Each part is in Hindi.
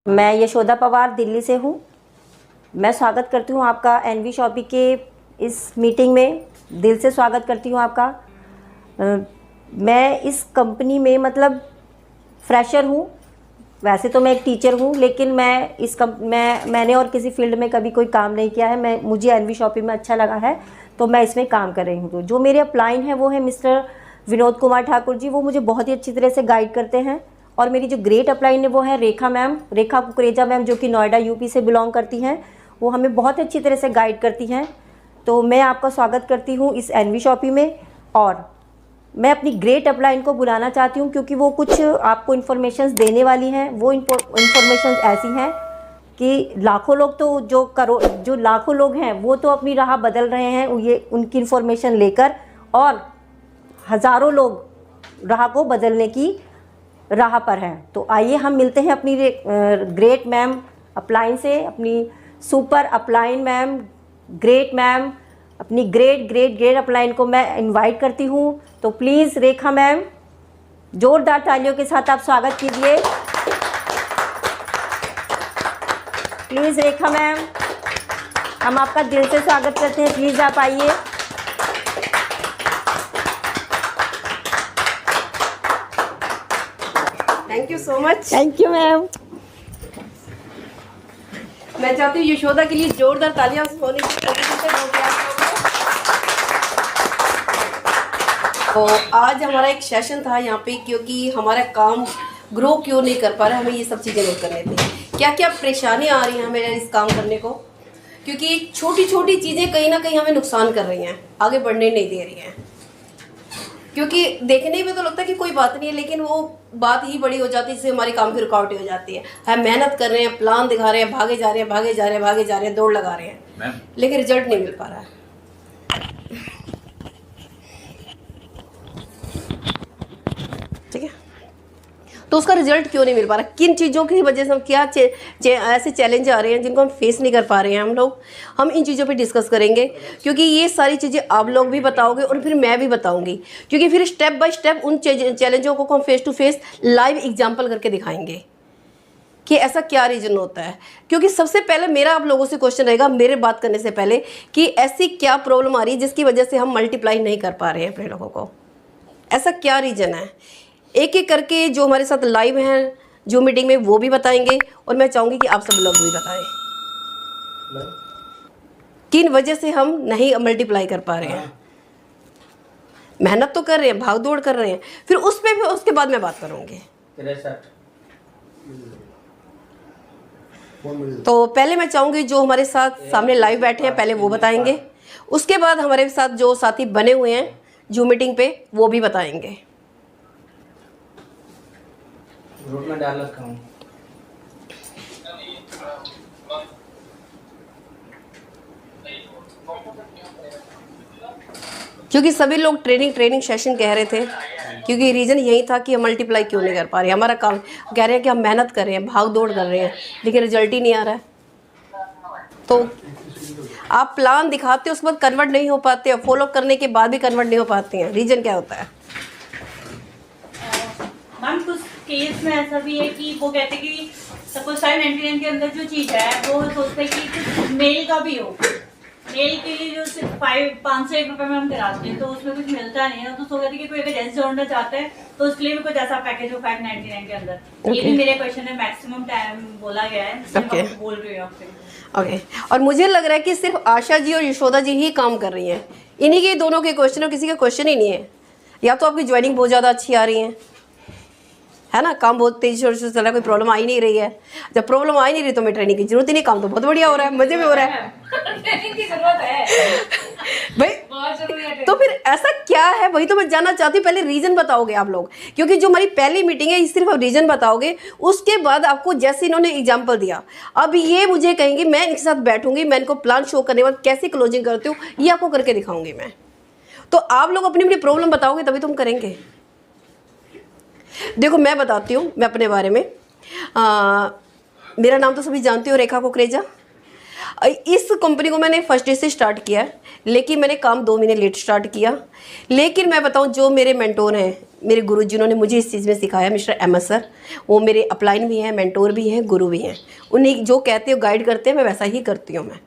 मैं यशोदा पवार दिल्ली से हूँ। मैं स्वागत करती हूँ आपका एनवी शॉपी के इस मीटिंग में। दिल से स्वागत करती हूँ आपका। मैं इस कंपनी में मतलब फ्रेशर हूँ। वैसे तो मैं एक टीचर हूँ, लेकिन मैंने और किसी फील्ड में कभी कोई काम नहीं किया है। मुझे एनवी शॉपी में अच्छा लगा है तो मैं इसमें काम कर रही हूँ। तो जो मेरे अपलाइन है वो है मिस्टर विनोद कुमार ठाकुर जी। वो मुझे बहुत ही अच्छी तरह से गाइड करते हैं। और मेरी जो ग्रेट अपलाइन है वो है रेखा मैम, रेखा कुकरेजा मैम, जो कि नोएडा यूपी से बिलोंग करती हैं। वो हमें बहुत अच्छी तरह से गाइड करती हैं। तो मैं आपका स्वागत करती हूँ इस एनवी शॉपी में। और मैं अपनी ग्रेट अपलाइन को बुलाना चाहती हूँ, क्योंकि वो कुछ आपको इन्फॉर्मेशंस देने वाली हैं। वो इन्फॉर्मेशंस ऐसी हैं कि लाखों लोग तो जो लाखों लोग हैं वो तो अपनी राह बदल रहे हैं ये उनकी इन्फॉर्मेशन लेकर, और हज़ारों लोग राह को बदलने की राह पर हैं। तो आइए हम मिलते हैं अपनी ग्रेट मैम अपलाइन से, अपनी super upline ma'am, great ma'am, अपनी ग्रेट अपलाइन को मैं इनवाइट करती हूँ। तो प्लीज़ रेखा मैम, जोरदार तालियों के साथ आप स्वागत कीजिए। प्लीज़ रेखा मैम, हम आपका दिल से स्वागत करते हैं। प्लीज़ आप आइए। Thank you so much. Thank you ma'am. मैं चाहती हूँ यशोदा के लिए जोरदार तालियां होने की तो आज हमारा एक सेशन था यहाँ पे, क्योंकि हमारा काम ग्रो क्यों नहीं कर पा रहा, हमें ये सब चीज़ें नोट करने थी। क्या क्या परेशानियाँ आ रही हैं हमें इस काम करने को, क्योंकि छोटी छोटी चीज़ें कहीं ना कहीं हमें नुकसान कर रही हैं, आगे बढ़ने नहीं दे रही हैं। क्योंकि देखने में तो लगता है कि कोई बात नहीं है, लेकिन वो बात ही बड़ी हो जाती है जिससे हमारी काम की रुकावटें हो जाती है। हम मेहनत कर रहे हैं, प्लान दिखा रहे हैं, भागे जा रहे हैं, दौड़ लगा रहे हैं, लेकिन रिजल्ट नहीं मिल पा रहा है। ठीक है, तो उसका रिजल्ट क्यों नहीं मिल पा रहा, किन चीज़ों की वजह से हम क्या ऐसे चैलेंज आ रहे हैं जिनको हम फेस नहीं कर पा रहे हैं हम इन चीज़ों पे डिस्कस करेंगे। क्योंकि ये सारी चीज़ें आप लोग भी बताओगे और फिर मैं भी बताऊंगी, क्योंकि फिर स्टेप बाय स्टेप उन चैलेंजों को हम face to face live example करके दिखाएंगे कि ऐसा क्या रीज़न होता है। क्योंकि सबसे पहले मेरा आप लोगों से क्वेश्चन रहेगा मेरे बात करने से पहले कि ऐसी क्या प्रॉब्लम आ रही है जिसकी वजह से हम मल्टीप्लाई नहीं कर पा रहे हैं अपने लोगों को, ऐसा क्या रीज़न है। एक एक करके जो हमारे साथ लाइव हैं जो मीटिंग में वो भी बताएंगे, और मैं चाहूँगी कि आप सब लोग भी बताएं किन वजह से हम नहीं मल्टीप्लाई कर पा रहे हैं। मेहनत तो कर रहे हैं, भाग दौड़ कर रहे हैं, फिर उस पे भी उसके बाद मैं बात करूँगी। तो पहले मैं चाहूँगी जो हमारे साथ सामने लाइव बैठे हैं पहले वो बताएंगे, उसके बाद हमारे साथ जो साथी बने हुए हैं जो मीटिंग पे वो भी बताएंगे। ग्रुप में डाल रखा हूँ। क्योंकि सभी लोग ट्रेनिंग सेशन कह रहे थे, क्योंकि रीज़न यही था कि हम मल्टीप्लाई क्यों नहीं कर पा रहे। हमारा काम कह रहे हैं कि हम मेहनत कर रहे हैं, भाग दौड़ कर रहे हैं, लेकिन रिजल्ट ही नहीं आ रहा है। तो आप प्लान दिखाते हो उसके बाद कन्वर्ट नहीं हो पाते, और फॉलो करने के बाद भी कन्वर्ट नहीं हो पाते हैं। रीज़न क्या होता है मैम? कुछ केस में ऐसा भी है कि वो कहते हैं कि सपोज 599 के अंदर जो चीज़ है वो सोचते हैं कि कुछ मेल का भी हो, मेल के लिए जो सिर्फ 501 रुपये में हम कराते हैं तो उसमें कुछ मिलता नहीं है। तो सो कहते हैं कि कोई अगर जैसे जोड़ना चाहते हैं तो उसके लिए भी कुछ ऐसा पैकेज हो 599 के अंदर। ये भी मेरे क्वेश्चन है, मैक्सिमम टाइम बोला गया है, मैं बोल रही हूँ आपसे। ओके, और मुझे लग रहा है कि सिर्फ आशा जी और यशोदा जी ही काम कर रही हैं, इन्हीं के दोनों के क्वेश्चन, और किसी का क्वेश्चन ही नहीं है। या तो आपकी ज्वाइनिंग बहुत ज़्यादा अच्छी आ रही है ना, काम बहुत तेजी से चल रहा है, कोई प्रॉब्लम आ ही नहीं रही है। जब प्रॉब्लम आ ही नहीं रही तो मैं ट्रेनिंग की जरूरत ही नहीं, काम तो बहुत बढ़िया हो रहा है, मजे में हो रहा है। ट्रेनिंग की जरूरत है भाई, बहुत जरूरी है। तो फिर ऐसा क्या है वही तो मैं जानना चाहती हूँ। पहले रीज़न बताओगे आप लोग, क्योंकि जो हमारी पहली मीटिंग है सिर्फ आप रीज़न बताओगे, उसके बाद आपको जैसे इन्होंने एग्जाम्पल दिया अब ये मुझे कहेंगे, मैं इनके साथ बैठूंगी, मैं इनको प्लान शो करने के बाद कैसे क्लोजिंग करती हूँ ये आपको करके दिखाऊंगी मैं। तो आप लोग अपनी अपनी प्रॉब्लम बताओगे तभी तुम करेंगे। देखो मैं बताती हूँ मैं अपने बारे में। मेरा नाम तो सभी जानते हो, रेखा कुकरेजा। इस कंपनी को मैंने फर्स्ट डे से स्टार्ट किया है, लेकिन मैंने काम 2 महीने लेट स्टार्ट किया। लेकिन मैं बताऊं, जो मेरे मेंटोर हैं, मेरे गुरु जिन्होंने मुझे इस चीज़ में सिखाया, मिस्टर एमएस सर, वो मेरे अपलाइन भी हैं, मेंटोर भी हैं, गुरु भी हैं। उन्हें जो कहते हो गाइड करते हैं, मैं वैसा ही करती हूँ। मैं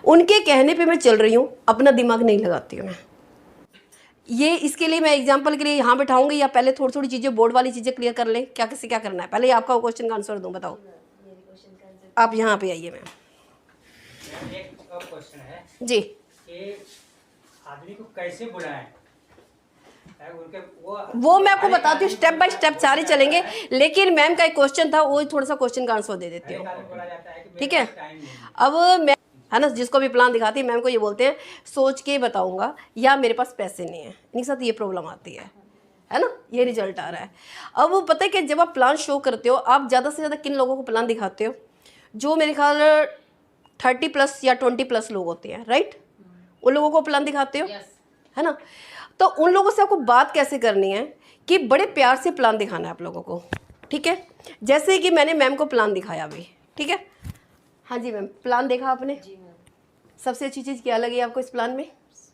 उनके कहने पे मैं चल रही हूँ, अपना दिमाग नहीं लगाती हूँ मैं। ये इसके लिए मैं एग्जांपल के लिए यहाँ बैठाऊंगी, या पहले थोड़ी थोड़ी चीज़ें बोर्ड वाली चीज़ें क्लियर कर लें? क्या किसी क्या करना है? पहले आपका क्वेश्चन का आंसर दूँ, बताओ। आप यहाँ पे आइए मैम। एक क्वेश्चन है जी, कि आदमी को कैसे बुलाएं? उनके वो मैं आपको बताती हूँ, स्टेप बाय स्टेप सारे चलेंगे। लेकिन मैम का एक क्वेश्चन था, वो थोड़ा सा क्वेश्चन का आंसर दे देती हूँ, बोला जाता है कि ठीक है? टाइम नहीं है। अब मैं, है ना, जिसको भी प्लान दिखाती है मैम को ये बोलते हैं सोच के बताऊंगा, या मेरे पास पैसे नहीं है, इनके साथ ये प्रॉब्लम आती है ना, ये रिजल्ट आ रहा है। अब वो पता है कि जब आप प्लान शो करते हो, आप ज़्यादा से ज़्यादा किन लोगों को प्लान दिखाते हो? जो मेरे ख्याल 30+ या 20+ लोग होते हैं, राइट? उन लोगों को प्लान दिखाते हो, है ना? तो उन लोगों से आपको बात कैसे करनी है कि बड़े प्यार से प्लान दिखाना है आप लोगों को, ठीक है? जैसे कि मैंने मैम को प्लान दिखाया अभी, ठीक है? हाँ जी मैम, प्लान देखा आपने? जी मैम। सबसे अच्छी चीज़ क्या लगी आपको इस प्लान में?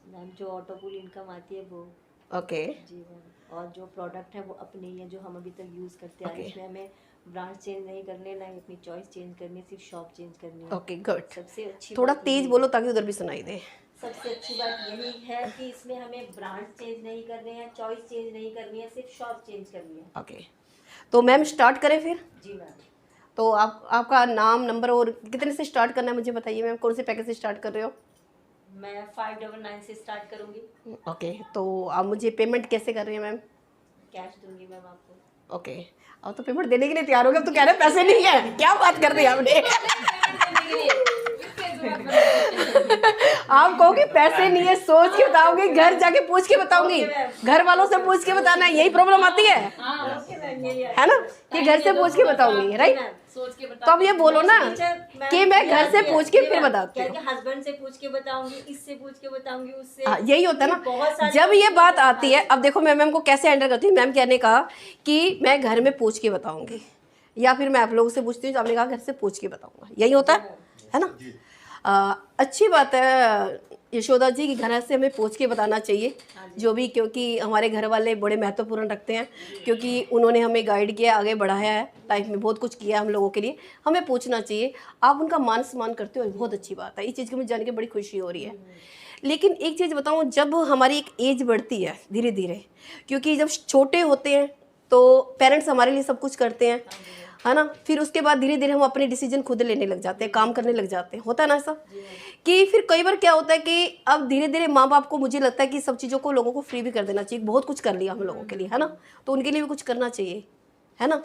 मैम जो ऑटो पुल इनकम आती है वो। ओके, जी मैम। और जो प्रोडक्ट है वो अपने ही है, जो हम अभी तक यूज़ करते हैं। Okay. इसमें हमें ब्रांच चेंज नहीं करने, ना ही अपनी चॉइस चेंज करनी है, सिर्फ शॉप चेंज करनी है। Okay, good. सबसे अच्छी थोड़ा बात तेज यही बोलो ताकि उधर भी सुनाई दे। सबसे अच्छी बात यही है कि इसमें हमें ब्रांड चेंज नहीं करने हैं, चॉइस चेंज नहीं करनी है, सिर्फ शॉप चेंज करनी है। ओके, तो मैम स्टार्ट करें फिर? जी मैम। तो आपका नाम, नंबर और कितने से स्टार्ट करना है मुझे बताइए मैम। कौन से पैकेज से स्टार्ट कर रहे हो? मैं 599 से स्टार्ट करूँगी। ओके, तो आप मुझे पेमेंट कैसे कर रही हैं मैम? कैश दूंगी मैम आपको। ओके, अब तो पेमेंट देने के लिए तैयार हो गए, अब तो कह रहे हैं पैसे नहीं है। क्या बात कर दी आपने? आप कहोगे पैसे नहीं है, सोच के बताओगे, घर जाके पूछ के बताऊंगी, घर वालों से पूछ के बताना है, यही प्रॉब्लम आती है ना, कि घर से पूछ के बताऊंगी, राइट? तो अब ये बोलो ना कि मैं घर से पूछ के फिर बताती हूँ, हस्बैंड से पूछ के बताऊंगी, इससे पूछ के बताऊंगी, उससे। हाँ, यही होता है ना। जब ये बात आती है, अब देखो मैं मैम को कैसे हैंडल करती हूँ। मैम कहने कहा कि मैं घर में पूछ के बताऊंगी, या फिर मैं आप लोगों से पूछती हूँ, तो आपने कहा घर से पूछ के बताऊंगा, यही होता है ना। अच्छी बात है यशोदा जी कि घर से हमें पूछ के बताना चाहिए जो भी, क्योंकि हमारे घर वाले बड़े महत्वपूर्ण रखते हैं, क्योंकि उन्होंने हमें गाइड किया, आगे बढ़ाया है, लाइफ में बहुत कुछ किया हम लोगों के लिए, हमें पूछना चाहिए। आप उनका मान सम्मान करते हो, बहुत अच्छी बात है, इस चीज़ की मुझे जान के बड़ी खुशी हो रही है। लेकिन एक चीज़ बताऊँ, जब हमारी एक एज बढ़ती है धीरे धीरे, क्योंकि जब छोटे होते हैं तो पेरेंट्स हमारे लिए सब कुछ करते हैं, है ना, फिर उसके बाद धीरे धीरे हम अपने डिसीजन खुद लेने लग जाते हैं, काम करने लग जाते हैं, होता है ना ऐसा? कि फिर कई बार क्या होता है कि अब धीरे धीरे माँ बाप को, मुझे लगता है कि सब चीज़ों को लोगों को फ्री भी कर देना चाहिए, बहुत कुछ कर लिया हम लोगों के लिए, है ना, तो उनके लिए भी कुछ करना चाहिए, है ना।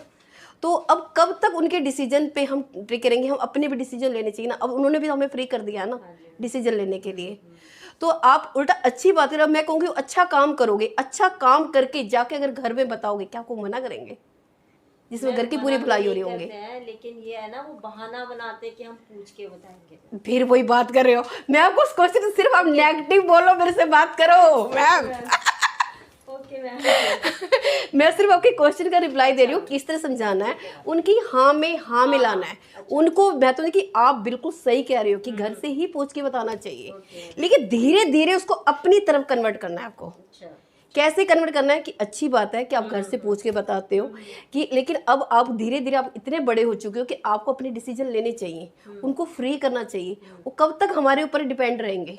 तो अब कब तक उनके डिसीजन पे हम फ्री करेंगे? हम अपने भी डिसीजन लेने चाहिए ना। अब उन्होंने भी हमें फ्री कर दिया है ना डिसीजन लेने के लिए, तो आप उल्टा अच्छी बात है, मैं कहूँगी अच्छा काम करोगे, अच्छा काम करके जाके अगर घर में बताओगे, क्या आपको मना करेंगे? जिसमें घर की पूरी भलाई हो रही होंगी। लेकिन ये है ना, वो बहाना बनाते हैं कि हम पूछ के बताएंगे। फिर वही बात कर रहे हो। मैं आपको उस क्वेश्चन सिर्फ आप नेगेटिव बोलो, मेरे से बात करो मैम। Okay ma'am. मैं सिर्फ आपके क्वेश्चन का रिप्लाई दे रही हूँ, किस तरह समझाना है, उनकी हाँ में हाँ मिलाना है उनको। मैं तो नहीं कि आप बिल्कुल सही कह रहे हो कि घर से ही पूछ के बताना चाहिए, लेकिन धीरे धीरे उसको अपनी तरफ कन्वर्ट करना है आपको। कैसे कन्वर्ट करना है कि अच्छी बात है कि आप घर से पूछ के बताते हो कि, लेकिन अब आप धीरे धीरे आप इतने बड़े हो चुके हो कि आपको अपने डिसीजन लेने चाहिए, उनको फ्री करना चाहिए। वो कब तक हमारे ऊपर डिपेंड रहेंगे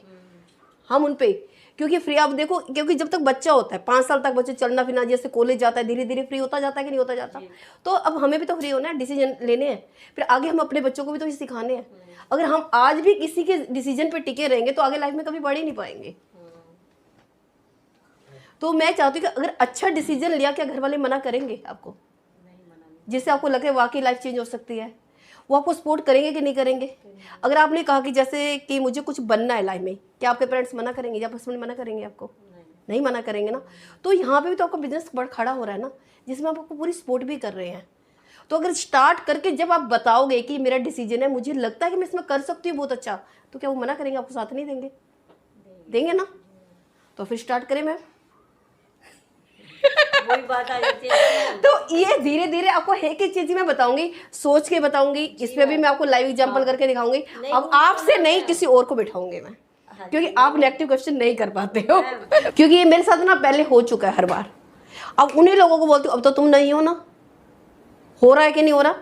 हम उन पे? क्योंकि फ्री आप देखो, क्योंकि जब तक बच्चा होता है 5 साल तक बच्चा चलना फिरना, जैसे कॉलेज जाता है धीरे धीरे फ्री होता जाता है कि नहीं होता जाता, तो अब हमें भी तो फ्री होना है, डिसीजन लेने हैं, फिर आगे हम अपने बच्चों को भी तो ये सिखाने हैं। अगर हम आज भी किसी के डिसीजन पे टिके रहेंगे तो आगे लाइफ में कभी बढ़ ही नहीं पाएंगे। तो मैं चाहती हूँ कि अगर अच्छा डिसीजन लिया, क्या घर वाले मना करेंगे आपको? जिससे आपको लगे वाकई लाइफ चेंज हो सकती है, वो आपको सपोर्ट करेंगे कि नहीं करेंगे? अगर आपने कहा कि जैसे कि मुझे कुछ बनना है लाइफ में, क्या आपके पेरेंट्स मना करेंगे या हस्बैंड मना करेंगे आपको? नहीं मना करेंगे ना। तो यहाँ पे भी तो आपका बिजनेस बड़ा खड़ा हो रहा है ना, जिसमें आप आपको पूरी सपोर्ट भी कर रहे हैं। तो अगर स्टार्ट करके जब आप बताओगे कि मेरा डिसीजन है, मुझे लगता है कि मैं इसमें कर सकती हूँ बहुत अच्छा, तो क्या वो मना करेंगे? आपको साथ नहीं देंगे? देंगे ना। तो फिर स्टार्ट करें मैम। कोई बात आ जाती है। तो ये धीरे धीरे आपको एक एक चीज मैं बताऊंगी, सोच के बताऊंगी, इसमें भी मैं आपको लाइव एग्जांपल करके दिखाऊंगी। अब आपसे नहीं किसी और को बिठाऊंगी मैं, क्योंकि आप नेगेटिव क्वेश्चन नहीं कर पाते हो, क्योंकि ये मेरे साथ ना पहले हो चुका है हर बार। अब उन्हीं लोगों को बोलती हूँ अब तो तुम नहीं हो ना, हो रहा है कि नहीं हो रहा।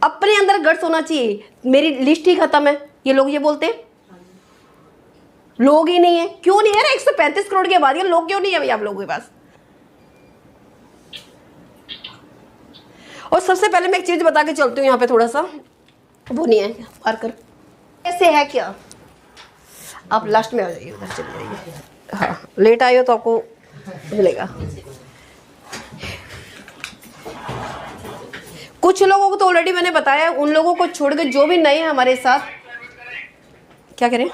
अपने अंदर गट्स होना चाहिए, मेरी लिस्ट ही खत्म है, ये लोग ये बोलते हैं लोग ही नहीं है। क्यों नहीं है ना, 135 करोड़ की आबादी है, लोग क्यों नहीं है भैया आप लोगों के पास। और सबसे पहले मैं एक चीज बता के चलती हूँ यहाँ पे, थोड़ा सा वो नहीं है पार कर, ऐसे है क्या, आप लास्ट में आ जाइए, उधर चले जाइए। हाँ लेट आए हो तो आपको मिलेगा। कुछ लोगों को तो ऑलरेडी मैंने बताया, उन लोगों को छोड़ के जो भी नए हैं हमारे साथ, क्या करें,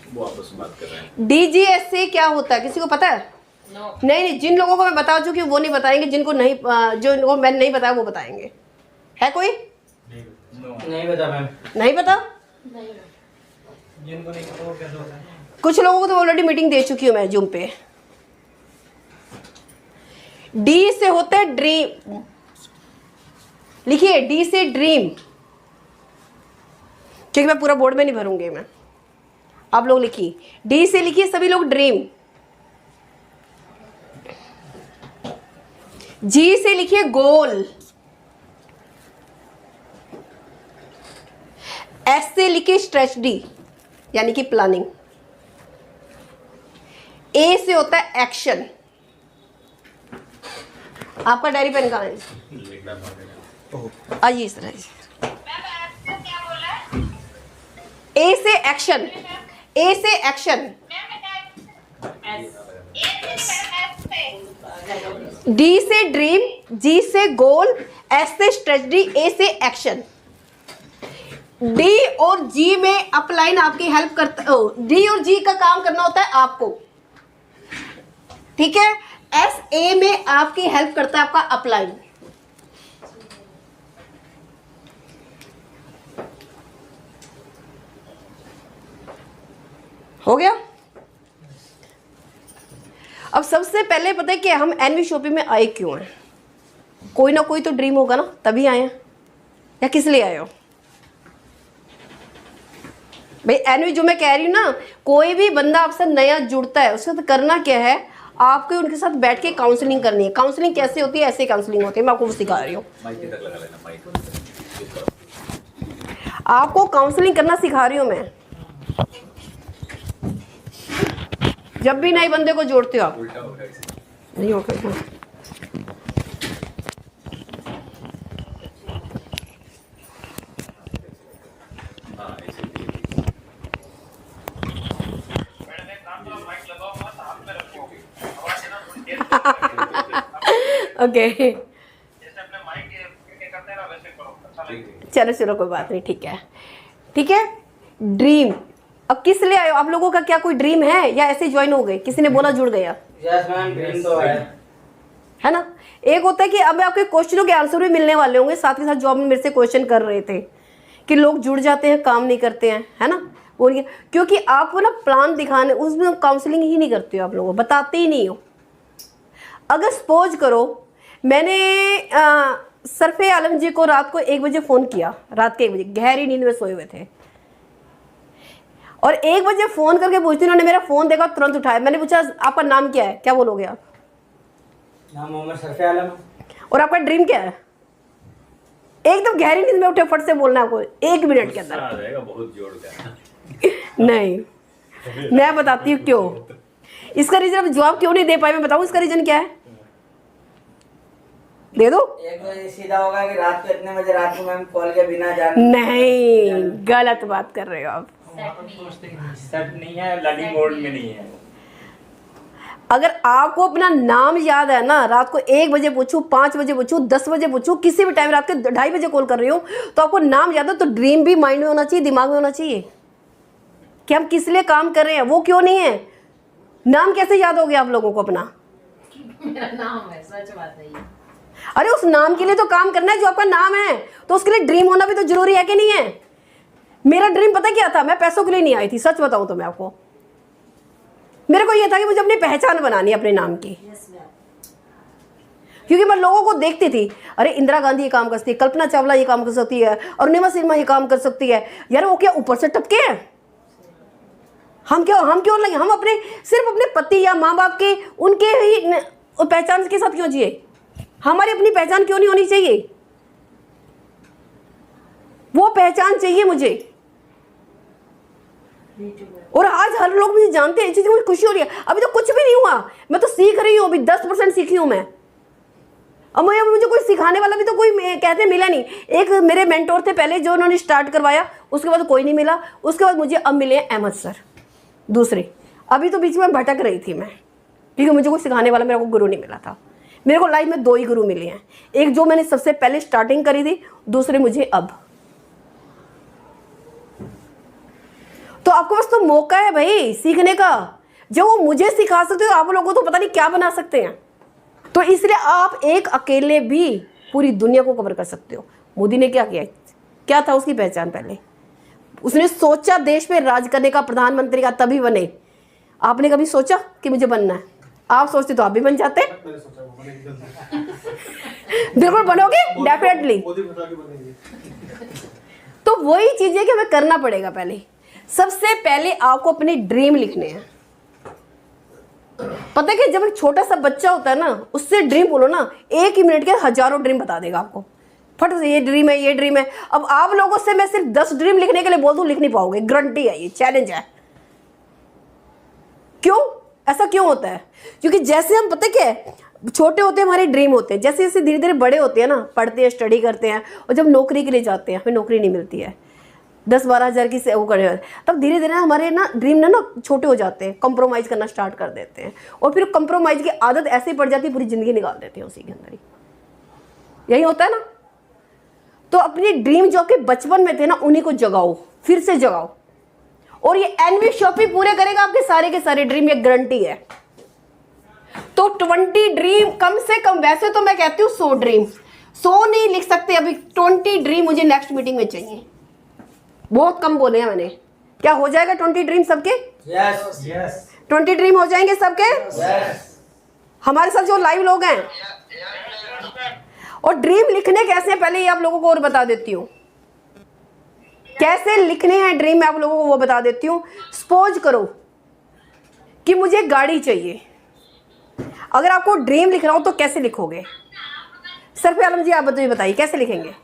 वो आपस में बात कर रहे हैं। DGSA क्या होता है किसी को पता है? नहीं, जिन लोगों को मैं बता चुकी हूँ वो नहीं बताएंगे, जिनको नहीं जो मैंने नहीं बताया वो बताएंगे। है कोई नहीं पता मैम। नहीं पता? जिनको नहीं पता वो कैसे होता है? कुछ लोगों को तो ऑलरेडी मीटिंग दे चुकी हूँ मैं जूम पे। D से होता है ड्रीम, लिखिए D से ड्रीम, क्योंकि मैं पूरा बोर्ड में नहीं भरूंगी मैं, आप लोग लिखिए D से, लिखिए सभी लोग ड्रीम। G से लिखिए गोल, S से लिखिए स्ट्रेटजी यानी कि प्लानिंग, A से होता है एक्शन। आपका डायरी पेन कहाँ है? आइए इस तरह। A से एक्शन, A से एक्शन, D से ड्रीम, G से गोल, S से स्ट्रेटजी, A से एक्शन। D और G में अपलाइन आपकी हेल्प करता है, D और G का काम करना होता है आपको, ठीक है। S A में आपकी हेल्प करता है आपका अपलाइन। हो गया। अब सबसे पहले पता है कि हम एनवी शॉपिंग में आए क्यों हैं? कोई ना कोई तो ड्रीम होगा ना, तभी आए हैं, या किस लिए आए हो भाई? एनवी जो मैं कह रही हूँ ना, कोई भी बंदा आपसे नया जुड़ता है उसके साथ करना क्या है, आपको उनके साथ बैठ के काउंसलिंग करनी है। काउंसलिंग कैसे होती है? ऐसे काउंसलिंग होती है, मैं आपको वो सिखा रही हूँ। आपको काउंसलिंग करना सिखा रही हूँ मैं। जब भी नए बंदे को जोड़ते हो आप, नहीं होगा ओके चलो चलो कोई बात नहीं, ठीक है ठीक है। ड्रीम, अब किस लिए आए हो? आप लोगों का क्या कोई ड्रीम है या ऐसे ज्वाइन हो गए? किसी ने बोला जुड़ गया? यस मैम, ड्रीम तो है ना। एक होता है कि अब आपके क्वेश्चनों के आंसर भी मिलने वाले होंगे, साथ के साथ जो आप मेरे से क्वेश्चन कर रहे थे कि लोग जुड़ जाते हैं काम नहीं करते हैं, है ना, बोलिए। क्योंकि आपको ना प्लान दिखाने, उसमें काउंसलिंग ही नहीं करते हो आप लोग, बताते ही नहीं हो। अगर सपोज करो मैंने सरफे आलम जी को रात को 1 बजे फ़ोन किया, रात के 1 बजे गहरी नींद में सोए हुए थे, और 1 बजे फ़ोन करके पूछती, उन्होंने मेरा फ़ोन देखा तुरंत उठाया। मैंने पूछा आपका नाम क्या है? क्या बोलोगे आप? नाम मोहम्मद सरफे आलम। और आपका ड्रीम क्या है? एकदम गहरी नींद में उठे फट से बोलना आपको 1 मिनट के अंदर। आ जाएगा बहुत जोड़ का। नहीं, मैं बताती हूँ क्यों। इसका रीजन, अब जवाब क्यों नहीं दे पाए मैं बताऊँ इसका रीजन क्या है, दे दो। एक तो ये सीधा होगा कि रात को इतने बजे रात को मैम कॉल के बिना जाने। नहीं, गलत बात कर रहे हो आप। सेट नहीं है, लर्निंग मोड में नहीं है। अगर आपको अपना नाम याद है ना, रात को 1 बजे पूछूं, 5 बजे पूछूं, 10 बजे पूछूं, किसी भी टाइम रात के 2:30 बजे कॉल कर रही हो, तो आपको नाम याद है, तो ड्रीम भी माइंड में होना चाहिए, दिमाग में होना चाहिए कि हम किस लिए काम कर रहे हैं। वो क्यों नहीं है? नाम कैसे याद हो गया आप लोगों को अपना? मेरा नाम है, सच बात है ये। अरे उस नाम के लिए तो काम करना है जो आपका नाम है, तो उसके लिए ड्रीम होना भी तो जरूरी है कि नहीं है? मेरा ड्रीम पता क्या था? मैं पैसों के लिए नहीं आई थी, सच बताऊं तो मैं आपको, मेरे को ये था कि मुझे अपनी पहचान बनानी है अपने नाम की, क्योंकि मैं लोगों को देखती थी, अरे इंदिरा गांधी ये काम कर सकती है, कल्पना चावला ये काम कर सकती है, अरुणिमा सिन्हा ये काम कर सकती है। यार वो क्या ऊपर से टपके हैं? हम क्यों लगे? हम अपने सिर्फ अपने पति या माँ बाप के उनके ही पहचान के साथ क्यों जिए? हमारी अपनी पहचान क्यों नहीं होनी चाहिए? वो पहचान चाहिए मुझे। और आज हर लोग मुझे जानते हैं, चीज़ मुझे खुशी हो रही है। अभी तो कुछ भी नहीं हुआ, मैं तो सीख रही हूँ, अभी 10% सीखी हूँ मैं। अब मुझे कोई सिखाने वाला भी तो कोई कहते मिला नहीं। एक मेरे मेंटोर थे पहले जो उन्होंने स्टार्ट करवाया, उसके बाद कोई नहीं मिला। उसके बाद मुझे अब मिले अहमद सर दूसरे। अभी तो बीच में भटक रही थी मैं, क्योंकि मुझे कोई सिखाने वाला, मेरे को गुरु नहीं मिला था। मेरे को लाइफ में 2 ही गुरु मिले हैं, एक जो मैंने सबसे पहले स्टार्टिंग करी थी, दूसरे मुझे अब। तो आपके पास तो मौका है भाई सीखने का। जो वो मुझे सिखा सकते हो, आप लोगों को तो पता नहीं क्या बना सकते हैं। तो इसलिए आप एक अकेले भी पूरी दुनिया को कवर कर सकते हो। मोदी ने क्या किया? क्या था उसकी पहचान? पहले उसने सोचा देश पे राज करने का, प्रधानमंत्री का, तभी बने। आपने कभी सोचा कि मुझे बनना है? आप सोचते तो आप भी बन जाते। बिल्कुल बनोगे, डेफिनेटली। तो वही चीज है कि हमें करना पड़ेगा। पहले सबसे पहले आपको अपने ड्रीम लिखने हैं। पता है कि जब एक छोटा सा बच्चा होता है ना, उससे ड्रीम बोलो ना, 1 ही मिनट के हजारों ड्रीम बता देगा आपको, फट से ये ड्रीम है, ये ड्रीम है। अब आप लोगों से मैं सिर्फ 10 ड्रीम लिखने के लिए बोल दूं, लिख नहीं पाओगे, गारंटी है, ये चैलेंज है। क्यों ऐसा क्यों होता है? क्योंकि जैसे हम, पता क्या है, छोटे होते हैं हमारे ड्रीम होते हैं, जैसे जैसे धीरे धीरे बड़े होते हैं ना, पढ़ते हैं, स्टडी करते हैं, और जब नौकरी के लिए जाते हैं हमें नौकरी नहीं मिलती है, 10-12 हज़ार की वो करने वाले, तब धीरे धीरे हमारे ना ड्रीम ना छोटे हो जाते हैं, कंप्रोमाइज़ करना स्टार्ट कर देते हैं, और फिर कंप्रोमाइज़ की आदत ऐसे पड़ जाती है, पूरी ज़िंदगी निकाल देते हैं उसी के अंदर ही। यही होता है ना। तो अपनी ड्रीम जो आपके बचपन में थे ना, उन्हीं को जगाओ, फिर से जगाओ, और ये एनवी शॉपी पूरे करेगा आपके सारे के सारे ड्रीम, ये गारंटी है। तो 20 ड्रीम कम से कम, वैसे तो मैं कहती हूँ 100 ड्रीम, 100 नहीं लिख सकते अभी, 20 ड्रीम मुझे नेक्स्ट मीटिंग में चाहिए। बहुत कम बोले हैं मैंने। क्या हो जाएगा 20 ड्रीम सबके? यस यस 20 ड्रीम हो जाएंगे सबके? यस। हमारे साथ जो लाइव लोग हैं। और ड्रीम लिखने कैसे हैं पहले ये आप लोगों को और बता देती हूँ। कैसे लिखने हैं ड्रीम में आप लोगों को वो बता देती हूँ। सपोज करो कि मुझे गाड़ी चाहिए, अगर आपको ड्रीम लिखना हो तो कैसे लिखोगे? सरफराज आलम जी आप बताइए कैसे लिखेंगे?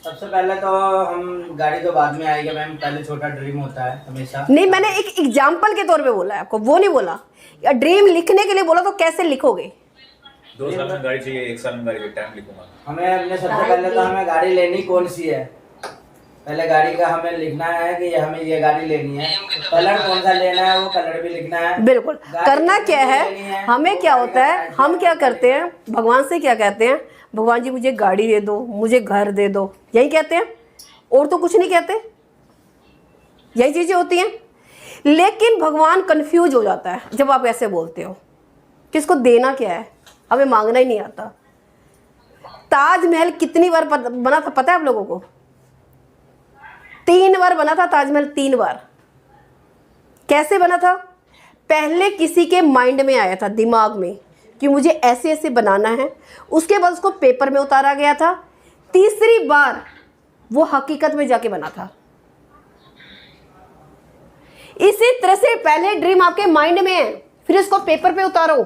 सबसे पहले तो हम, गाड़ी तो बाद में आएगी मैम, पहले छोटा ड्रीम होता है हमेशा। नहीं, मैंने एक एग्जाम्पल के तौर पे बोला है आपको, वो नहीं बोला। या ड्रीम लिखने के लिए बोला, तो कैसे लिखोगे? 2 साल में गाड़ी चाहिए, 1 साल में गाड़ी चाहिए, टाइम लिखूंगा। हमें अपने सबसे पहले तो हमें गाड़ी लेनी कौन सी है, पहले गाड़ी का हमें लिखना है कि हमें ये गाड़ी लेनी है, कलर कौन सा लेना है वो कलर भी लिखना है। बिल्कुल। करना क्या है, हमें क्या होता है, हम क्या करते हैं, भगवान से क्या कहते हैं, भगवान जी मुझे गाड़ी दे दो, मुझे घर दे दो, यही कहते हैं, और तो कुछ नहीं कहते। यही चीजें होती हैं। लेकिन भगवान कंफ्यूज हो जाता है जब आप ऐसे बोलते हो, किसको देना क्या है, हमें मांगना ही नहीं आता। ताजमहल कितनी बार बना था पता है आप लोगों को? 3 बार बना था ताजमहल, 3 बार। कैसे बना था? पहले किसी के माइंड में आया था, दिमाग में, कि मुझे ऐसे ऐसे बनाना है, उसके बाद उसको पेपर में उतारा गया था, तीसरी बार वो हकीकत में जाके बना था। इसी तरह से पहले ड्रीम आपके माइंड में है, फिर इसको पेपर पे उतारो,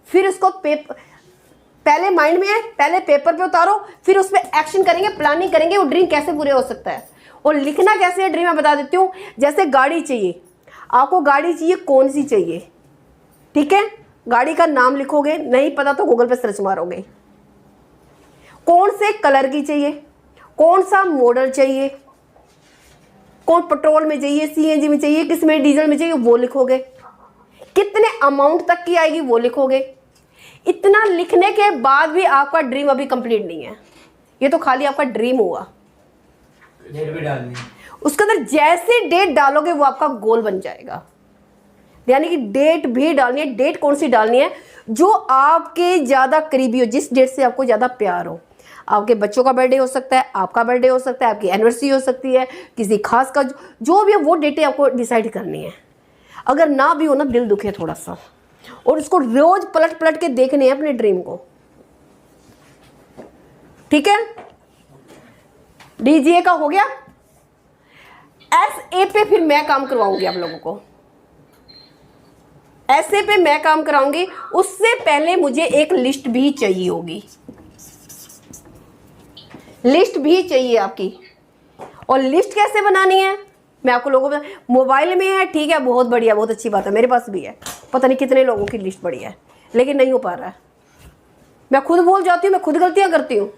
फिर इसको पहले माइंड में है, पहले पेपर पे उतारो, फिर उस पर एक्शन करेंगे, प्लानिंग करेंगे, वो ड्रीम कैसे पूरे हो सकता है। और लिखना कैसे है ड्रीम मैं बता देती हूँ। जैसे गाड़ी चाहिए, आपको गाड़ी चाहिए, कौन सी चाहिए, ठीक है, गाड़ी का नाम लिखोगे, नहीं पता तो गूगल पे सर्च मारोगे, कौन से कलर की चाहिए, कौन सा मॉडल चाहिए, कौन पेट्रोल में चाहिए, सीएनजी में चाहिए, किस में डीजल में चाहिए, वो लिखोगे, कितने अमाउंट तक की आएगी वो लिखोगे। इतना लिखने के बाद भी आपका ड्रीम अभी कंप्लीट नहीं है, ये तो खाली आपका ड्रीम हुआ। डेट भी डालनी, उसके अंदर जैसे डेट डालोगे वो आपका गोल बन जाएगा। यानी कि डेट भी डालनी है। डेट कौन सी डालनी है? जो आपके ज़्यादा करीबी हो, जिस डेट से आपको ज़्यादा प्यार हो। आपके बच्चों का बर्थडे हो सकता है, आपका बर्थडे हो सकता है, आपकी एनिवर्सरी हो सकती है, किसी खास का, जो भी है वो डेटें आपको डिसाइड करनी है। अगर ना भी हो ना दिल दुखे थोड़ा सा, और इसको रोज पलट पलट के देखने हैं अपने ड्रीम को, ठीक है। डीजीए का हो गया। एसए पे फिर मैं काम करवाऊंगी आप लोगों को, एसए पे मैं काम कराऊंगी। उससे पहले मुझे एक लिस्ट भी चाहिए होगी, लिस्ट भी चाहिए आपकी। और लिस्ट कैसे बनानी है मैं आपको लोगों को, मोबाइल में है ठीक है, बहुत बढ़िया, बहुत अच्छी बात है, मेरे पास भी है, पता नहीं कितने लोगों की लिस्ट बढ़िया है, लेकिन नहीं हो पा रहा है। मैं खुद भूल जाती हूँ, मैं खुद गलतियां करती हूँ।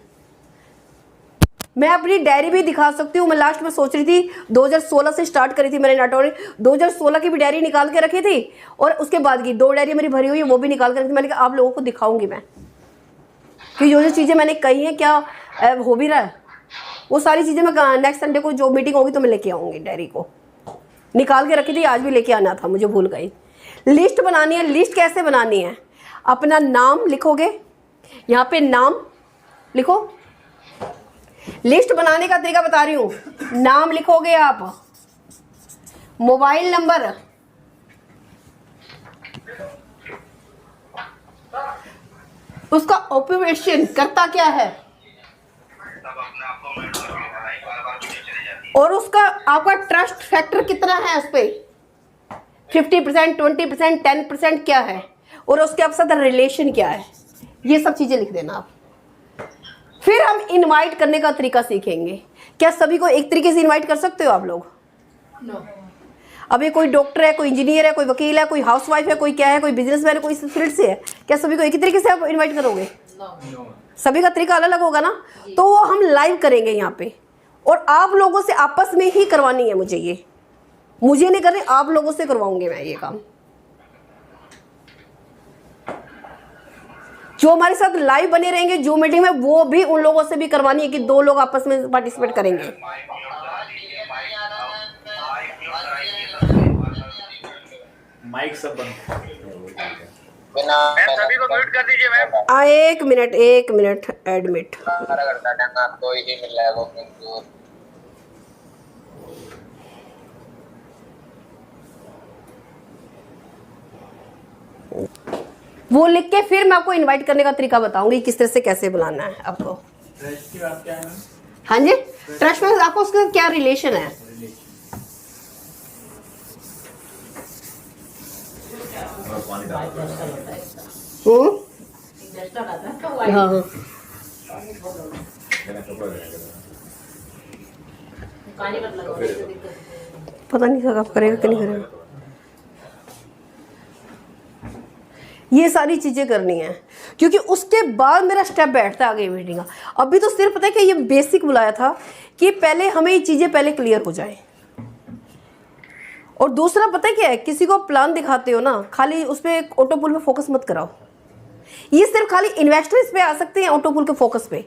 मैं अपनी डायरी भी दिखा सकती हूँ। मैं लास्ट में सोच रही थी 2016 से स्टार्ट करी थी मैंने नाटोरी, 2016 की भी डायरी निकाल के रखी थी, और उसके बाद की 2 डायरी मेरी भरी हुई है, वो भी निकाल के रखी थी। मैंने कहा आप लोगों को दिखाऊंगी मैं कि जो चीज़ें मैंने कही हैं क्या हो भी रहा है, वो सारी चीज़ें मैं नेक्स्ट संडे को जो मीटिंग होगी तो मैं लेके आऊँगी। डायरी को निकाल के रखी थी, आज भी लेके आना था, मुझे भूल गई। लिस्ट बनानी है। लिस्ट कैसे बनानी है, अपना नाम लिखोगे, यहाँ पे नाम लिखो। लिस्ट बनाने का तरीका बता रही हूँ, नाम लिखोगे आप, मोबाइल नंबर, उसका ऑक्यूपेशन करता क्या है, और उसका आपका ट्रस्ट फैक्टर कितना है उस पर, 50%, 20%, 10% क्या है, और उसके आपके साथ रिलेशन क्या है, ये सब चीज़ें लिख देना आप। फिर हम इनवाइट करने का तरीका सीखेंगे। क्या सभी को एक तरीके से इनवाइट कर सकते हो आप लोग? नो। अभी कोई डॉक्टर है, कोई इंजीनियर है, कोई वकील है, कोई हाउसवाइफ है, कोई क्या है, कोई बिजनेसमैन है, कोई इस फील्ड से है, क्या सभी को एक ही तरीके से आप इनवाइट करोगे? नो। सभी का तरीका अलग अलग होगा ना। तो वो हम लाइव करेंगे यहाँ पे, और आप लोगों से आपस में ही करवानी है मुझे, ये मुझे नहीं करनी, आप लोगों से करवाऊंगे मैं ये काम। जो हमारे साथ लाइव बने रहेंगे जो मीटिंग में, वो भी उन लोगों से भी करवानी है कि 2 लोग आपस में पार्टिसिपेट करेंगे। माइक सब बंद। सभी को म्यूट कर दीजिए मैम। एक मिनट एडमिट। आपको ही मिल जाएगा। वो लिख के फिर मैं आपको इनवाइट करने का तरीका बताऊंगी किस तरह से कैसे बुलाना है आपको। ट्रस्ट की बात क्या है? हाँ जी, ट्रस्ट में आपको उसका क्या रिलेशन है? हाँ हाँ, पता नहीं सर आप करेगा कि नहीं करेगा। ये सारी चीज़ें करनी है, क्योंकि उसके बाद मेरा स्टेप बैठता है आगे मीटिंग का। अभी तो सिर्फ पता है कि ये बेसिक बुलाया था कि पहले हमें ये चीज़ें पहले क्लियर हो जाए। और दूसरा पता है क्या है, किसी को प्लान दिखाते हो ना, खाली उस पर ऑटो पुल पे फोकस मत कराओ। ये सिर्फ खाली इन्वेस्टर्स पे आ सकते हैं, ऑटो पुल के फोकस पे,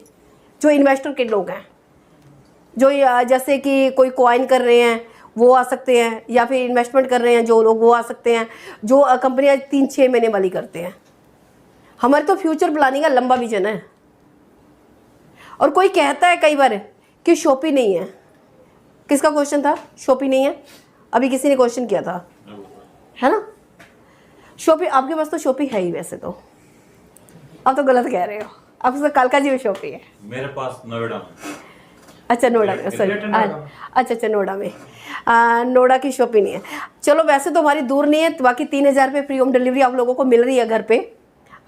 जो इन्वेस्टर के लोग हैं, जो जैसे कि कोई कॉइन कर रहे हैं वो आ सकते हैं, या फिर इन्वेस्टमेंट कर रहे हैं जो लोग वो आ सकते हैं, जो कंपनियां 3-6 महीने वाली करते हैं। हमारे तो फ्यूचर प्लानिंग का लंबा विजन है। और कोई कहता है कई बार कि शॉपी नहीं है, किसका क्वेश्चन था? शॉपी नहीं है, अभी किसी ने क्वेश्चन किया था, है ना? शॉपी आपके पास तो शॉपी है ही वैसे तो, आप तो गलत कह रहे हो, आपके पास कालका जी में शॉपी है। मेरे पास नोएडा में। अच्छा नोएडा में, सॉरी, अच्छा नोएडा में, नोएडा की शॉपी नहीं है। चलो वैसे तो हमारी दूर नहीं है, बाकी 3000 रुपये फ्री होम डिलीवरी आप लोगों को मिल रही है घर पे।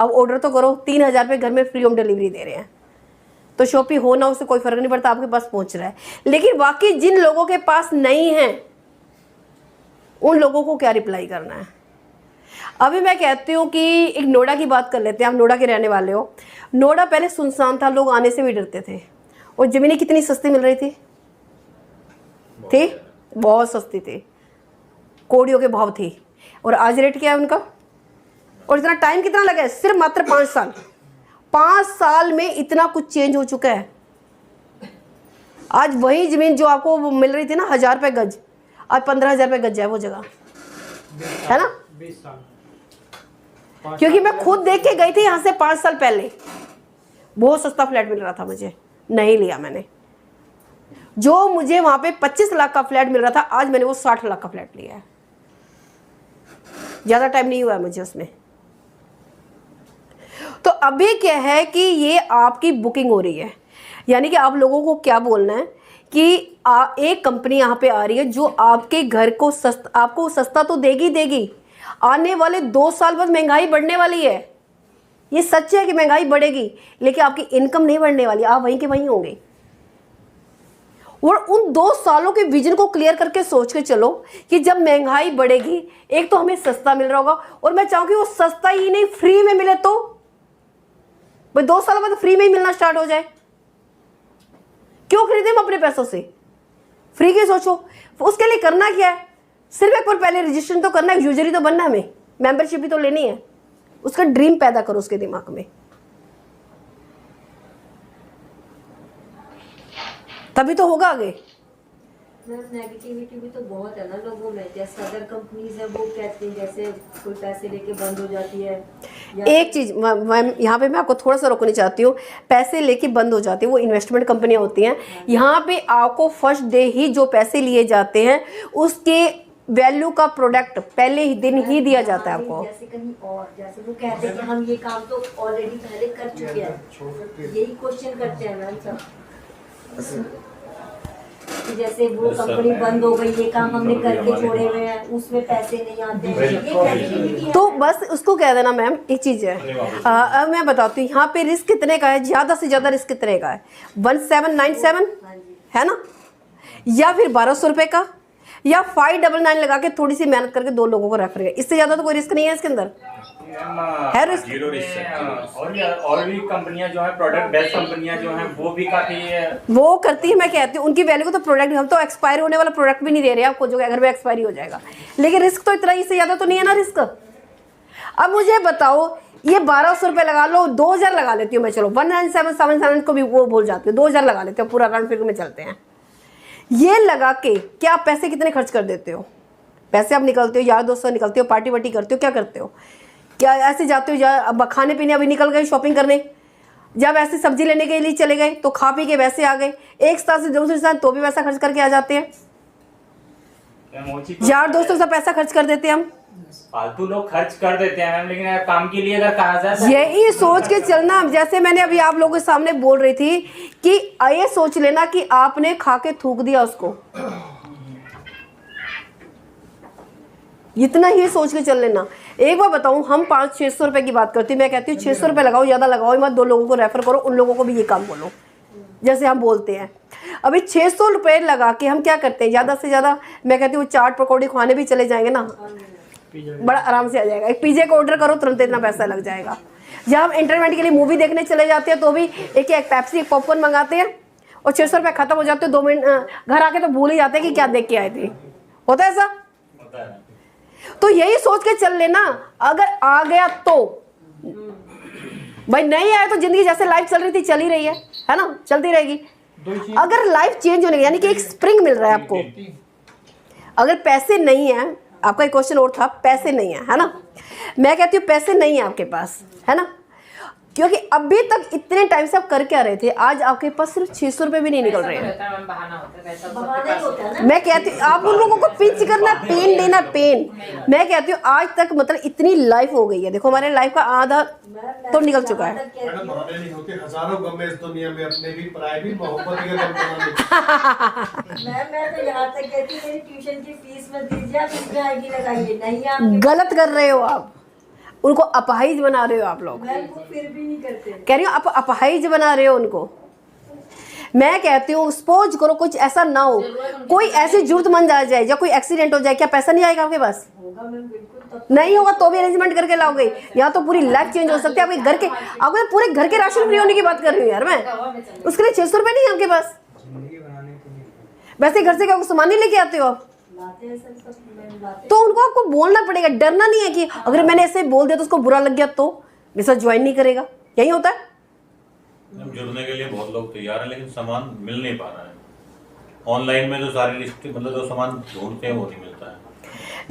अब ऑर्डर तो करो, 3000 रुपये घर में फ्री होम डिलीवरी दे रहे हैं, तो शॉपी हो ना उससे कोई फर्क नहीं पड़ता, आपके पास पहुंच रहा है। लेकिन बाकी जिन लोगों के पास नहीं है उन लोगों को क्या रिप्लाई करना है? अभी मैं कहती हूँ कि एक नोएडा की बात कर लेते हैं। आप नोएडा के रहने वाले हो। नोएडा पहले सुनसान था, लोग आने से भी डरते थे, और ज़मीनें कितनी सस्ती मिल रही थी बहुत सस्ती थी, कोड़ियों के भाव थी। और आज रेट क्या है उनका? और इतना टाइम कितना लगा है? सिर्फ मात्र 5 साल। 5 साल में इतना कुछ चेंज हो चुका है। आज वही ज़मीन जो आपको मिल रही थी ना 1000 रुपये गज, आज 15,000 रुपये गज है वो जगह, है ना? 20 साल। क्योंकि मैं खुद देख के गई थी यहाँ से 5 साल पहले, बहुत सस्ता फ्लैट मिल रहा था, मुझे नहीं लिया मैंने। जो मुझे वहाँ पे 25 लाख का फ्लैट मिल रहा था, आज मैंने वो 60 लाख का फ्लैट लिया है। ज़्यादा टाइम नहीं हुआ है मुझे उसमें। तो अभी क्या है कि ये आपकी बुकिंग हो रही है, यानी कि आप लोगों को क्या बोलना है कि एक कंपनी यहाँ पे आ रही है जो आपके घर को आपको सस्ता तो देगी, आने वाले 2 साल बाद महंगाई बढ़ने वाली है। ये सच है कि महंगाई बढ़ेगी, लेकिन आपकी इनकम नहीं बढ़ने वाली, आप वहीं के वहीं होंगे। और उन 2 सालों के विजन को क्लियर करके सोच के चलो कि जब महंगाई बढ़ेगी, एक तो हमें सस्ता मिल रहा होगा, और मैं चाहूंगी वो सस्ता ही नहीं फ्री में मिले, तो भाई 2 साल बाद फ्री में ही मिलना स्टार्ट हो जाए। क्यों खरीदे हम अपने पैसों से? फ्री के सोचो। उसके लिए करना क्या है? सिर्फ एक बार पहले रजिस्ट्रेशन तो करना है, यूजर ही तो बनना है, हमें मेंबरशिप भी तो लेनी है। उसका ड्रीम पैदा करो उसके दिमाग में, तभी तो होगा आगे। नेगेटिविटी भी तो बहुत है ना लोगों में। जैसे अदर कंपनीज है वो कहते हैं जैसे कोई पैसे लेके बंद हो जाती है। एक चीज यहाँ पे मैं आपको थोड़ा सा रोकना चाहती हूँ, पैसे लेके बंद हो जाती है वो इन्वेस्टमेंट कंपनियां होती हैं। यहाँ पे आपको फर्स्ट डे ही जो पैसे लिए जाते हैं उसके वैल्यू का प्रोडक्ट पहले ही दिन ही दिया जाता है आपको। जैसे कहीं और जैसे वो कहते हैं कि हम ये काम तो ऑलरेडी पहले कर चुके हैं, यही क्वेश्चन करते हैं मैम सब कि जैसे वो कंपनी बंद हो गई, ये काम हमने करके छोड़े हुए हैं, उसमें पैसे नहीं आते हैं, ये नेगेटिविटी है। तो बस उसको कह देना मैम, एक चीज़ है। अब मैं बताती हूँ यहाँ पे रिस्क कितने का है, ज़्यादा से ज़्यादा रिस्क कितने का है? 1797 है ना, या फिर 1200 रुपये का, या 599 लगा के थोड़ी सी मेहनत करके 2 लोगों को रेफर किया। इससे ज़्यादा तो कोई रिस्क नहीं है इसके अंदर, है रिस्क। Zero risk. और भी कंपनियां जो है प्रोडक्ट बेस्ट कंपनियां जो हैं वो भी काफी वो करती है। मैं कहती हूँ उनकी वैल्यू को तो प्रोडक्ट, हम तो एक्सपायर होने वाला प्रोडक्ट भी नहीं दे रहे आपको जो घर में एक्सपायरी हो जाएगा, लेकिन रिस्क तो इतना, इससे ज़्यादा तो नहीं है ना रिस्क। अब मुझे बताओ, ये 1200 रुपये लगा लो, 2000 लगा लेती हूँ मैं, चलो 1777 को भी वो भूल जाती हूँ, 2000 लगा लेते हो, पूरा राउंड फिगर में चलते हैं। ये लगा के क्या आप पैसे कितने खर्च कर देते हो? पैसे आप निकलते हो, यार दोस्तों निकलते हो, पार्टी वार्टी करते हो, क्या करते हो? क्या ऐसे जाते हो, अब खाने पीने अभी निकल गए शॉपिंग करने, जब ऐसे सब्जी लेने के लिए चले गए तो खा पी के वैसे आ गए, एक स्थान से दूसरे स्थान तो भी पैसा खर्च करके आ जाते हैं। यार दोस्तों से पैसा खर्च कर देते हैं हम, फालतू लोग खर्च कर देते हैं मैम, लेकिन काम के लिए अगर कहा जाए यही सोच के चलना। जैसे मैंने अभी आप लोगों के सामने बोल रही थी कि ये सोच लेना कि आपने खा के थूक दिया उसको, इतना ही सोच के चल लेना। एक बार बताऊं, हम 500-600 रुपए की बात करती हूँ, मैं कहती हूँ 600 रुपये लगाओ, ज़्यादा लगाओ मत, 2 लोगों को रेफर करो, उन लोगों को भी ये काम बोलो जैसे हम बोलते हैं। अभी 600 रुपये लगा के हम क्या करते हैं, ज़्यादा से ज़्यादा मैं कहती हूँ चाट पकौड़ी खाने भी चले जाएंगे ना, बड़ा आराम से आ जाएगा। एक पिज़्ज़े का ऑर्डर करो, तुरंत इतना पैसा लग जाएगा। जब हम एंटरटेनमेंट के लिए मूवी देखने चले जाते हैं तो भी एक पेप्सी, एक पॉपकॉर्न मंगाते हैं और 600 रुपये खत्म हो जाते हैं, 2 मिनट घर आके तो भूल ही जाते हैं कि क्या देख के आए थे। होता है ऐसा? तो यही सोच के चल लेना, अगर आ गया तो भाई, नहीं आया तो जिंदगी जैसे लाइफ चल रही थी चल ही रही है ना, चलती रहेगी। अगर लाइफ चेंज होने की, यानी कि एक स्प्रिंग मिल रहा है आपको, अगर पैसे नहीं है, आपका एक क्वेश्चन और था, पैसे नहीं है ना, मैं कहती हूँ पैसे नहीं है आपके पास, है ना, क्योंकि अभी तक इतने टाइम से आप कर क्या रहे थे, आज आपके पास सिर्फ 600 रुपये भी नहीं निकल रहे हैं। मैं कहती हूँ आप उन लोगों को पिंच करना, पेन देना, पेन। मैं कहती हूँ आज तक मतलब इतनी लाइफ हो गई है, देखो हमारे लाइफ का आधा तो निकल चुका है। मैडम बहाने नहीं होते, हजारों गम है इस दुनिया में, अपने भी पराए भी, मोहब्बत के गम बनाने। मैं तो यहाँ तक कहती मेरी ट्यूशन की फीस मत दीजिए, आप इसमें आईडी लगाइए, नहीं आप गलत कर रहे हो, आप उनको अपाहिज बना रहे हो आप लोग। फिर भी नहीं करते, कह रही हूँ आप अपाहिज बना रहे हो उनको। मैं कहती हूँ सपोज करो कुछ ऐसा ना हो, कोई ऐसी जरूरतमंद आ जाए या कोई एक्सीडेंट हो जाए, क्या पैसा नहीं आएगा आपके पास? नहीं होगा तो भी अरेंजमेंट करके लाओगे, या तो पूरी लाइफ चेंज हो सकती है आपके घर के। आपको पूरे घर के राशन फ्री होने की बात कर रही हूँ यार मैं, उसके लिए 600 रुपये नहीं है आपके पास। वैसे घर से क्या सामान नहीं लेके आते हो आप? तो उनको आपको बोलना पड़ेगा, डरना नहीं है कि अगर मैंने ऐसे बोल दिया तो उसको बुरा लग गया तो मेरे साथ ज्वाइन नहीं करेगा। यही होता है। जुड़ने के लिए बहुत लोग तैयार हैं, लेकिन सामान मिल नहीं पा रहा है। ऑनलाइन में जो सारी लिस्ट, मतलब जो सामान ढूंढते हैं वो नहीं मिलता है।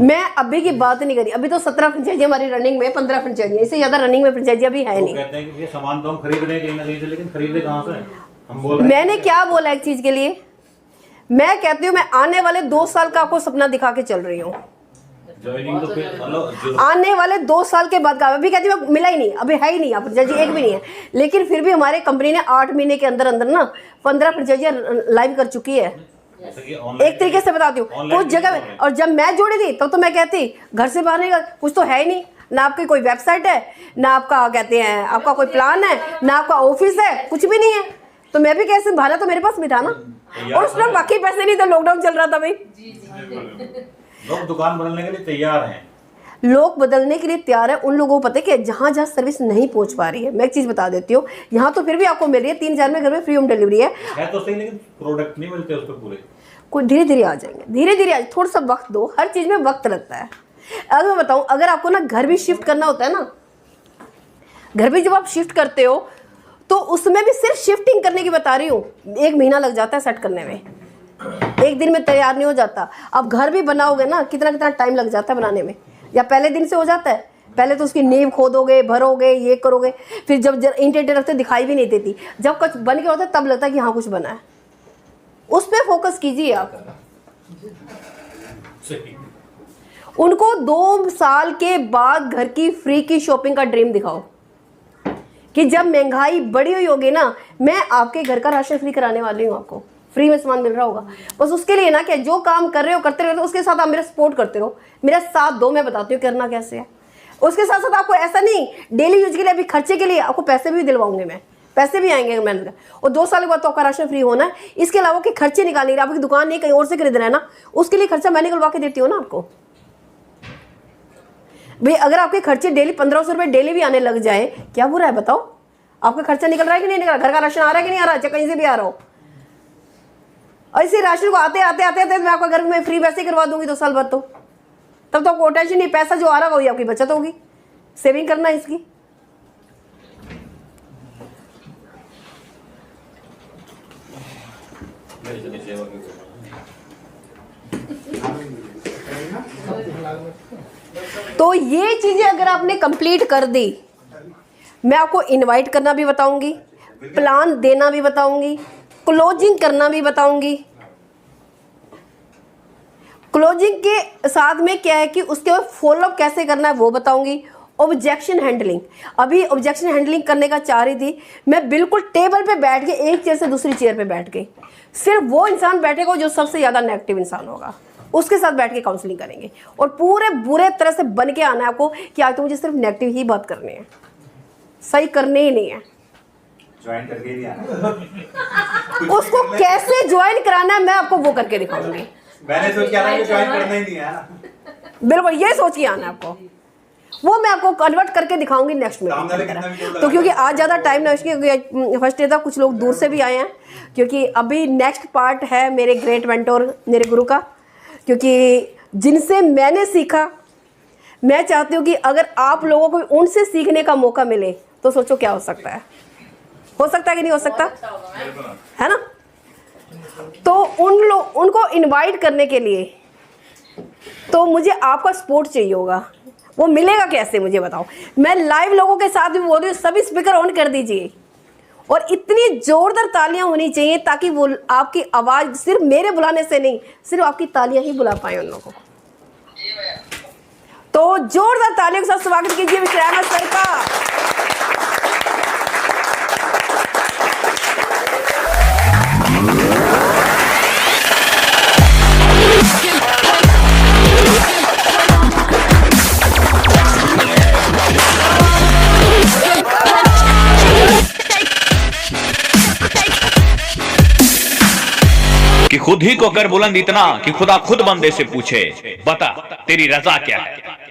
मैं अभी की बात नहीं करी, अभी तो 17 फ्रेंचाइजी हमारी रनिंग में, 15 फ्रेंचाइजी, इससे ज्यादा रनिंग में फ्रेंचाइजी अभी है नहीं। कहते हैं कि ये सामान तो हम खरीद रहे हैं कहीं ना कहीं से, लेकिन खरीदे कहाँ से? हम बोल मैंने क्या बोला एक चीज के लिए, मैं कहती हूँ मैं आने वाले 2 साल का आपको सपना दिखा के चल रही हूँ। ज्वाइनिंग तो फिर मतलब आने वाले 2 साल के बाद का, अभी कहती हूँ मिला ही नहीं, अभी है ही नहीं, आप जज एक भी नहीं है, लेकिन फिर भी हमारे कंपनी ने 8 महीने के अंदर अंदर ना 15 फ्रेंचाइजियाँ लाइव कर चुकी है। एक तरीके से बताती हूँ, कुछ जगह, और जब मैं जोड़ी थी तब तो मैं कहती घर से बाहर नहीं, कुछ तो है ही नहीं, ना आपकी कोई वेबसाइट है, ना आपका कहते हैं आपका कोई प्लान है, ना आपका ऑफिस है, कुछ भी नहीं है। तो मैं भी कैसे भाड़ा तो मेरे पास भी था ना, और उस वक्त बाकी पैसे नहीं थे, लॉकडाउन चल रहा था भाई। लोग दुकान बदलने के लिए तैयार हैं, लोग बदलने के लिए तैयार है। उन लोगों को पता है कि जहाँ जहाँ सर्विस नहीं पहुँच पा रही है, मैं एक चीज़ बता देती हूँ, यहाँ तो फिर भी आपको मिल रही है, 3,000 में घर में फ्री होम डिलीवरी है तो सही, लेकिन प्रोडक्ट नहीं मिलते उस पर पूरे। कोई धीरे धीरे आ जाएंगे, धीरे धीरे थोड़ा सा वक्त दो, हर चीज़ में वक्त लगता है। अगर मैं बताऊँ, अगर आपको ना घर भी शिफ्ट करना होता है ना, घर भी जब आप शिफ्ट करते हो तो उसमें भी सिर्फ शिफ्टिंग करने की बता रही हूँ, 1 महीना लग जाता है सेट करने में, 1 दिन में तैयार नहीं हो जाता। अब घर भी बनाओगे ना, कितना कितना टाइम लग जाता है बनाने में, या पहले दिन से हो जाता है, पहले तो उसकी नींव खोदोगे, भरोगे, ये करोगे, फिर जब ईंटें रखते दिखाई भी नहीं देती, जब कुछ बन के होता है तब लगता है कि हाँ कुछ बना है। उस पर फोकस कीजिए आप। उनको 2 साल के बाद घर की फ्री की शॉपिंग का ड्रीम दिखाओ कि जब महंगाई बढ़ी हुई होगी ना, मैं आपके घर का राशन फ्री कराने वाली हूँ, आपको फ्री में सामान मिल रहा होगा। बस उसके लिए ना कि जो काम कर रहे हो करते रहो, उसके साथ आप मेरा सपोर्ट करते रहो, मेरा साथ दो, मैं बताती हूँ करना कैसे है। उसके साथ साथ आपको ऐसा नहीं, डेली यूज के लिए, अभी खर्चे के लिए आपको पैसे भी दिलवाऊंगी मैं, पैसे भी आएंगे मैंने, और 2 साल के बाद तो आपका राशन फ्री होना है। इसके अलावा कि खर्चे निकालने, आपकी दुकान नहीं कहीं और से खरीदना है ना, उसके लिए खर्चा मैं निकलवा के देती हूँ ना आपको। भाई अगर आपके खर्चे डेली 1500 रुपये डेली भी आने लग जाए, क्या बुरा है बताओ? आपका खर्चा निकल रहा है कि नहीं निकल रहा, घर का राशन आ रहा है कि नहीं आ रहा, चाहे कहीं से भी आ रहा हो। ऐसे राशन को आते आते आते आते मैं आपका घर में फ्री वैसे करवा दूंगी 2 साल बाद, तो तब तो आपको टेंशन नहीं, पैसा जो आ रहा होगा आपकी बचत होगी, सेविंग करना है इसकी। तो ये चीजें अगर आपने कंप्लीट कर दी, मैं आपको इनवाइट करना भी बताऊंगी, प्लान देना भी बताऊंगी, क्लोजिंग करना भी बताऊंगी। क्लोजिंग के साथ में क्या है कि उसके बाद फॉलोअप कैसे करना है वो बताऊंगी। ऑब्जेक्शन हैंडलिंग, अभी ऑब्जेक्शन हैंडलिंग करने का चाह रही थी मैं, बिल्कुल टेबल पे बैठ के एक चेयर से दूसरी चेयर पे बैठ के, सिर्फ वो इंसान बैठेगा जो सबसे ज़्यादा नेगेटिव इंसान होगा, उसके साथ बैठ के काउंसलिंग करेंगे, और पूरे बुरे तरह से बन के आना है आपको कि आज तो मुझे सिर्फ नेगेटिव ही बात करनी है, सही करने ही नहीं है। ज्वाइन करके नहीं आना। उसको कैसे ज्वाइन कराना है मैं आपको वो करके दिखाऊंगी। मैंने सोच के आना कि ज्वाइन करना ही नहीं है ना। बिल्कुल ये सोच के आना है आपको, वो मैं आपको कन्वर्ट करके दिखाऊंगी नेक्स्ट मीटिंग। तो क्योंकि आज ज़्यादा टाइम ना, इसकी फर्स्ट डे था, कुछ लोग दूर से भी आए हैं, क्योंकि अभी नेक्स्ट पार्ट है मेरे ग्रेट मेंटोर, मेरे गुरु का, क्योंकि जिनसे मैंने सीखा, मैं चाहती हूँ कि अगर आप लोगों को उनसे सीखने का मौका मिले तो सोचो क्या हो सकता है कि नहीं हो सकता है ना। तो उनको इनवाइट करने के लिए तो मुझे आपका सपोर्ट चाहिए होगा, वो मिलेगा कैसे मुझे बताओ। मैं लाइव लोगों के साथ भी बोल रही हूँ, सभी स्पीकर ऑन कर दीजिए, और इतनी जोरदार तालियां होनी चाहिए ताकि वो आपकी आवाज़ सिर्फ मेरे बुलाने से नहीं, सिर्फ आपकी तालियां ही बुला पाए उन लोगों को। तो जोरदार तालियों के साथ स्वागत कीजिए मिस्टर अहमद सर का। कि खुद ही को कर बुलंद इतना कि खुदा खुद बंदे से पूछे, बता तेरी रजा क्या है।